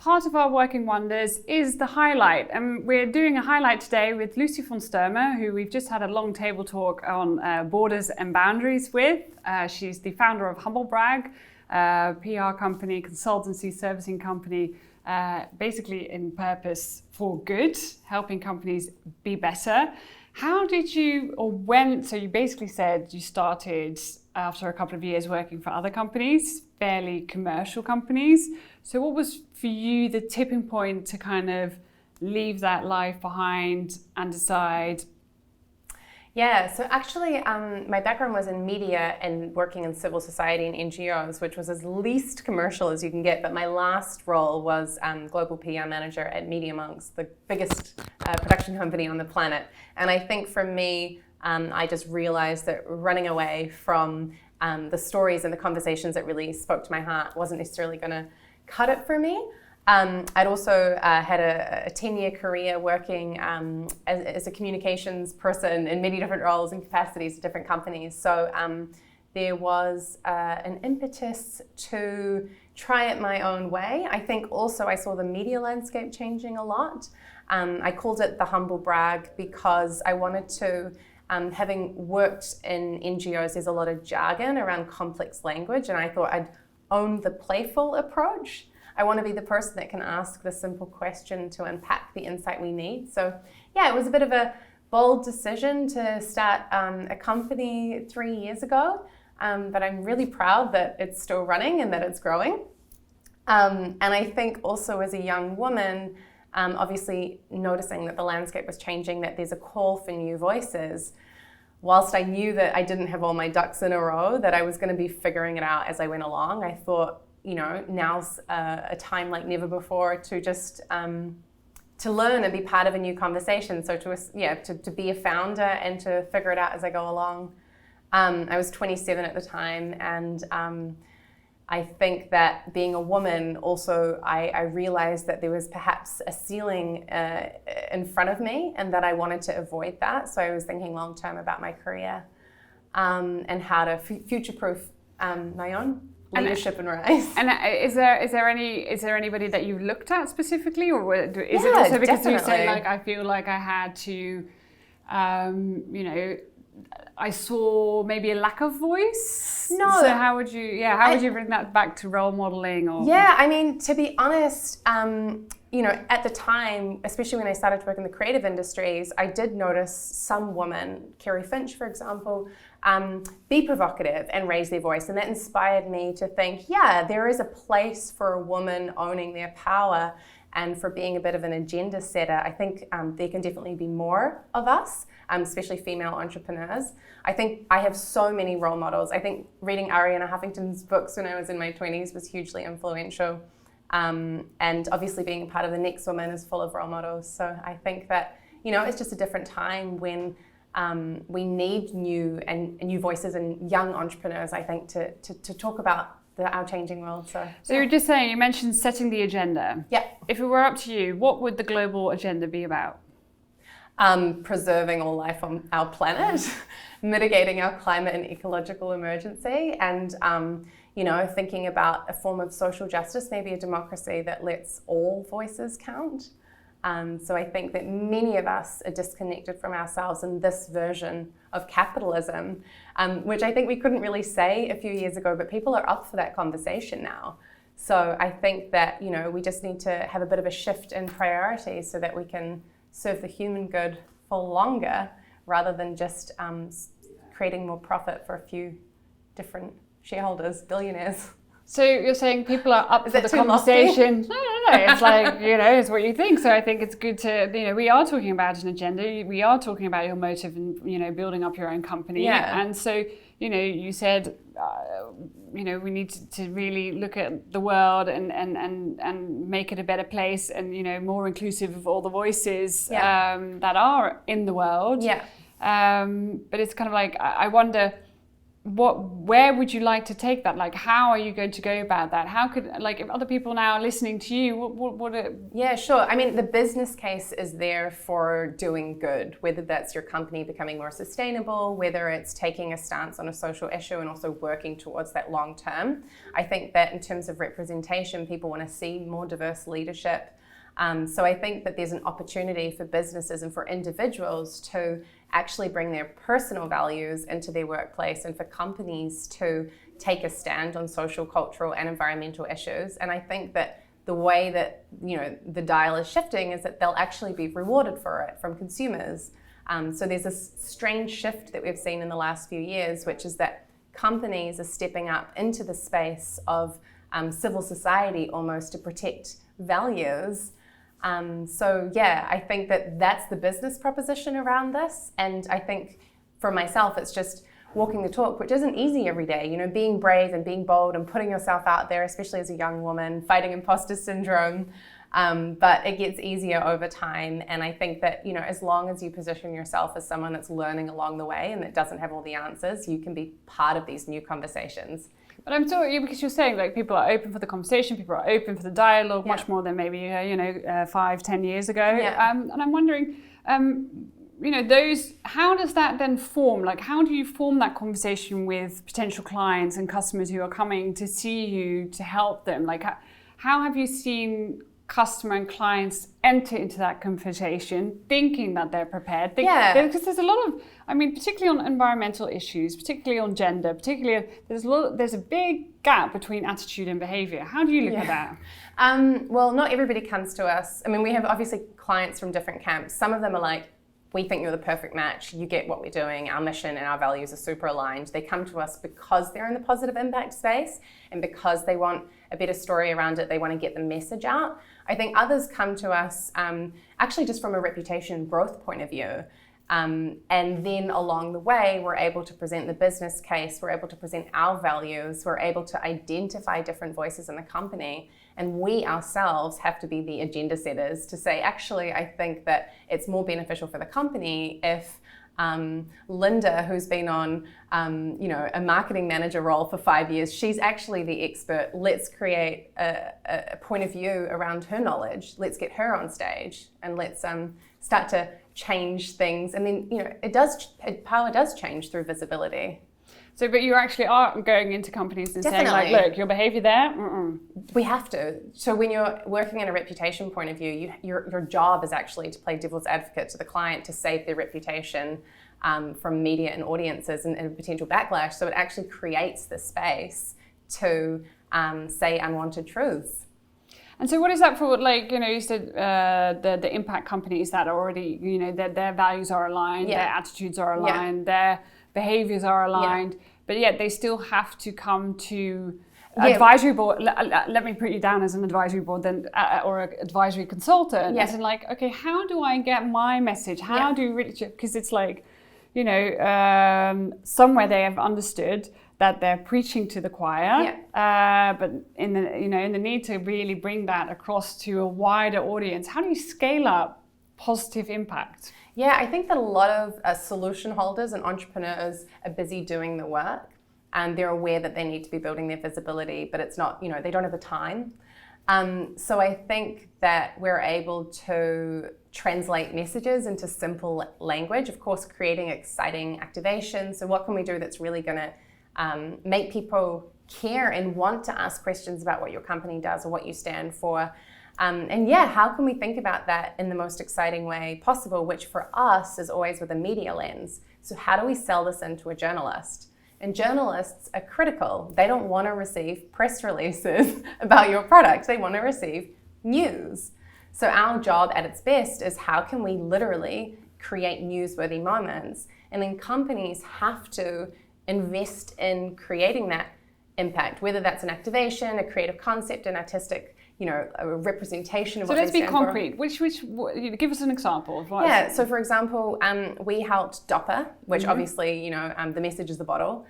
part of our Working Wonders is the highlight. And we're doing a highlight today with Lucy von Sturmer, who we've just had a long table talk on borders and boundaries with. She's the founder of Humble Brag, PR company, consultancy, servicing company, basically in purpose for good, helping companies be better. How did you, or when, so you basically said you started after a couple of years working for other companies, fairly commercial companies. So what was for you the tipping point to kind of leave that life behind and decide? Yeah, so actually my background was in media and working in civil society and NGOs, which was as least commercial as you can get. But my last role was global PR manager at Media Monks, the biggest production company on the planet. And I think for me, I just realized that running away from the stories and the conversations that really spoke to my heart wasn't necessarily going to cut it for me. I'd also had a 10-year career working as a communications person in many different roles and capacities at different companies. So there was an impetus to try it my own way. I think also I saw the media landscape changing a lot. I called it the Humble Brag because I wanted to, having worked in NGOs, there's a lot of jargon around complex language, and I thought I'd own the playful approach. I want to be the person that can ask the simple question to unpack the insight we need. So yeah, it was a bit of a bold decision to start a company 3 years ago, but I'm really proud that it's still running and that it's growing. And I think also as a young woman, obviously noticing that the landscape was changing, that there's a call for new voices. Whilst I knew that I didn't have all my ducks in a row, that I was going to be figuring it out as I went along, I thought, you know, now's a time like never before to just to learn and be part of a new conversation. So to be a founder and to figure it out as I go along. I was 27 at the time, and I think that being a woman also, I realized that there was perhaps a ceiling in front of me and that I wanted to avoid that. So I was thinking long term about my career and how to future-proof my own leadership and rise. And is there anybody that you looked at specifically, or is it also because definitely. You say like I feel like I had to, you know, I saw maybe a lack of voice? No. So how would you bring that back to role modeling? Or yeah, I mean, to be honest, you know, at the time, especially when I started to work in the creative industries, I did notice some women, Kerry Finch, for example, be provocative and raise their voice. And that inspired me to think, yeah, there is a place for a woman owning their power and for being a bit of an agenda setter. I think there can definitely be more of us, especially female entrepreneurs. I think I have so many role models. I think reading Arianna Huffington's books when I was in my 20s was hugely influential. And obviously being a part of the Next Woman is full of role models. So I think that, you know, it's just a different time when we need new voices and young entrepreneurs, I think, to talk about our changing world. So you were just saying, you mentioned setting the agenda. Yeah. If it were up to you, what would the global agenda be about? Preserving all life on our planet, mitigating our climate and ecological emergency, and you know, thinking about a form of social justice, maybe a democracy that lets all voices count. So I think that many of us are disconnected from ourselves in this version of capitalism, which I think we couldn't really say a few years ago, but people are up for that conversation now. So I think that, you know, we just need to have a bit of a shift in priorities so that we can serve the human good for longer rather than just creating more profit for a few different shareholders, billionaires. So you're saying people are up for the conversation? No. It's like, you know, it's what you think. So I think it's good to, you know, we are talking about an agenda. We are talking about your motive and, you know, building up your own company. Yeah. And so, you know, you said, you know, we need to really look at the world and make it a better place and, you know, more inclusive of all the voices that are in the world. Yeah. But it's kind of like, I wonder, where would you like to take that? Like, how are you going to go about that? How could, like, if other people now are listening to you, Yeah, sure. I mean, the business case is there for doing good, whether that's your company becoming more sustainable, whether it's taking a stance on a social issue and also working towards that long term. I think that in terms of representation, people want to see more diverse leadership. So I think that there's an opportunity for businesses and for individuals to actually bring their personal values into their workplace, and for companies to take a stand on social, cultural, and environmental issues. And I think that the way that, you know, the dial is shifting is that they'll actually be rewarded for it from consumers. So there's this strange shift that we've seen in the last few years, which is that companies are stepping up into the space of civil society almost to protect values. So yeah, I think that that's the business proposition around this. And I think for myself, it's just walking the talk, which isn't easy every day, you know, being brave and being bold and putting yourself out there, especially as a young woman, fighting imposter syndrome. But it gets easier over time. And I think that, you know, as long as you position yourself as someone that's learning along the way and that doesn't have all the answers, you can be part of these new conversations. But I'm sorry, because you're saying, like, people are open for the conversation, people are open for the dialogue, Yeah. much more than maybe 5-10 years ago. Yeah. And I'm wondering, how does that then form? Like, how do you form that conversation with potential clients and customers who are coming to see you to help them? Like, how have you seen customer and clients enter into that conversation thinking that they're prepared? Because there's a lot of, I mean, particularly on environmental issues, particularly on gender, there's a big gap between attitude and behavior. How do you look at that? Well, not everybody comes to us. I mean, we have obviously clients from different camps. Some of them are like, we think you're the perfect match, you get what we're doing, our mission and our values are super aligned. They come to us because they're in the positive impact space and because they want a better story around it, they want to get the message out. I think others come to us actually just from a reputation growth point of view. And then along the way, we're able to present the business case, we're able to present our values, we're able to identify different voices in the company. And we ourselves have to be the agenda setters to say, actually, I think that it's more beneficial for the company if Linda, who's been on a marketing manager role for 5 years, she's actually the expert. Let's create a point of view around her knowledge. Let's get her on stage and let's start to change things. And then, you know, power does change through visibility. So, but you actually are going into companies and Definitely. saying, like, look, your behavior there, We have to. So when you're working in a reputation point of view, your job is actually to play devil's advocate to the client to save their reputation from media and audiences and potential backlash. So it actually creates the space to say unwanted truths. And so what is that for, like, you know, you said the impact companies that are already, you know, their values are aligned, their attitudes are aligned, their behaviors are aligned, but yet they still have to come to advisory board. Let me put you down as an advisory board then, or an advisory consultant. As in, like, okay, how do I get my message? How do you really, because it's like, you know, somewhere they have understood that they're preaching to the choir, but in the need to really bring that across to a wider audience, how do you scale up positive impact? Yeah, I think that a lot of solution holders and entrepreneurs are busy doing the work, and they're aware that they need to be building their visibility, but it's not, you know, they don't have the time. So I think that we're able to translate messages into simple language, of course, creating exciting activations. So what can we do that's really going to make people care and want to ask questions about what your company does or what you stand for? How can we think about that in the most exciting way possible, which for us is always with a media lens. So how do we sell this into a journalist? And journalists are critical. They don't want to receive press releases about your product. They want to receive news. So our job at its best is how can we literally create newsworthy moments? And then companies have to invest in creating that impact, whether that's an activation, a creative concept, an artistic, you know, a representation of what they stand for. So let's be concrete. Which give us an example of what? Yeah, so for example, we helped Dopper, which obviously, you know, the message is the bottle,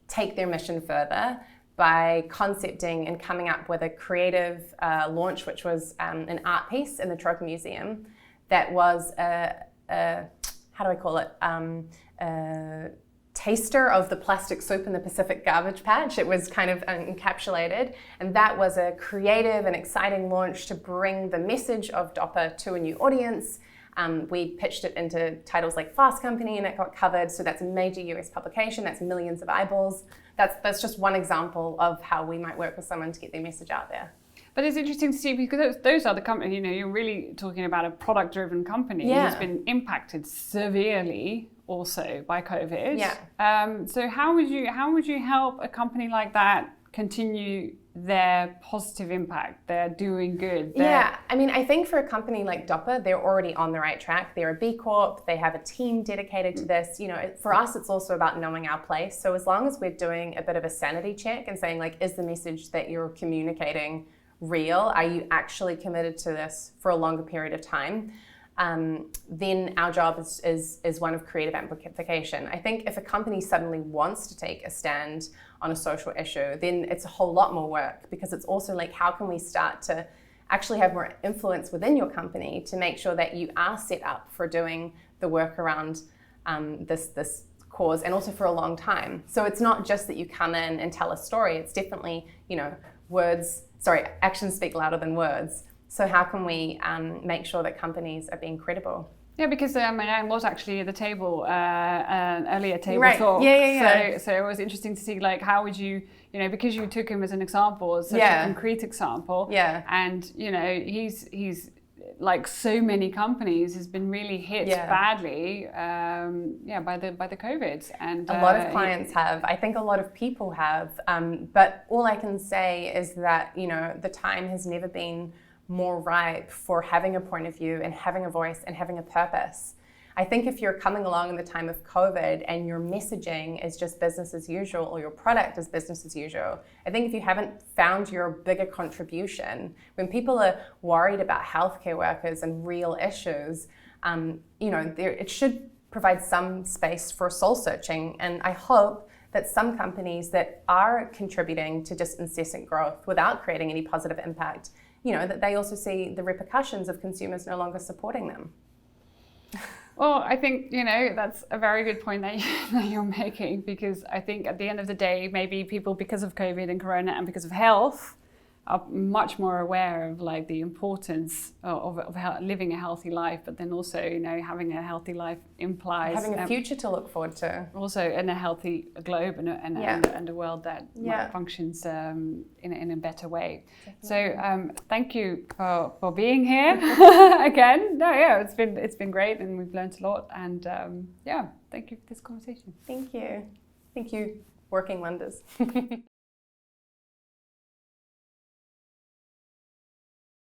take their mission further by concepting and coming up with a creative launch, which was an art piece in the Trope Museum that was how do I call it? taster of the plastic soup in the Pacific garbage patch. It was kind of encapsulated, and that was a creative and exciting launch to bring the message of Dopper to a new audience. We pitched it into titles like Fast Company, and it got covered. So that's a major US publication. That's millions of eyeballs. That's just one example of how we might work with someone to get their message out there. But it's interesting to see, because those are the companies, you're really talking about a product-driven company who's been impacted severely also by COVID. Yeah. So how would you help a company like that continue their positive impact? They're doing good. Yeah, I mean, I think for a company like Dopper, they're already on the right track. They're a B Corp. They have a team dedicated to this. For us, it's also about knowing our place. So as long as we're doing a bit of a sanity check and saying, like, is the message that you're communicating real? Are you actually committed to this for a longer period of time? Then our job is one of creative amplification. I think if a company suddenly wants to take a stand on a social issue, then it's a whole lot more work, because it's also like, how can we start to actually have more influence within your company to make sure that you are set up for doing the work around this cause, and also for a long time. So it's not just that you come in and tell a story. It's definitely, actions speak louder than words. So how can we make sure that companies are being credible? Yeah, because I was actually at the table, an earlier table talk. Yeah. So it was interesting to see, like, how would you, because you took him as an example, as such a concrete example. Yeah. And, he's like so many companies, has been really hit badly, by the COVID. And a lot of clients have. I think a lot of people have. But all I can say is that, the time has never been more ripe for having a point of view and having a voice and having a purpose. I think if you're coming along in the time of COVID and your messaging is just business as usual, or your product is business as usual, I think if you haven't found your bigger contribution, when people are worried about healthcare workers and real issues, it should provide some space for soul searching. And I hope that some companies that are contributing to just incessant growth without creating any positive impact, that they also see the repercussions of consumers no longer supporting them. Well, I think, that's a very good point that you're making, because I think at the end of the day, maybe people, because of COVID and Corona and because of health, are much more aware of, like, the importance of living a healthy life, but then also, having a healthy life implies having a future to look forward to. Also, in a healthy globe and a world that functions in a better way. Definitely. So thank you for being here again. It's been great, and we've learned a lot. And thank you for this conversation. Thank you. Working wonders.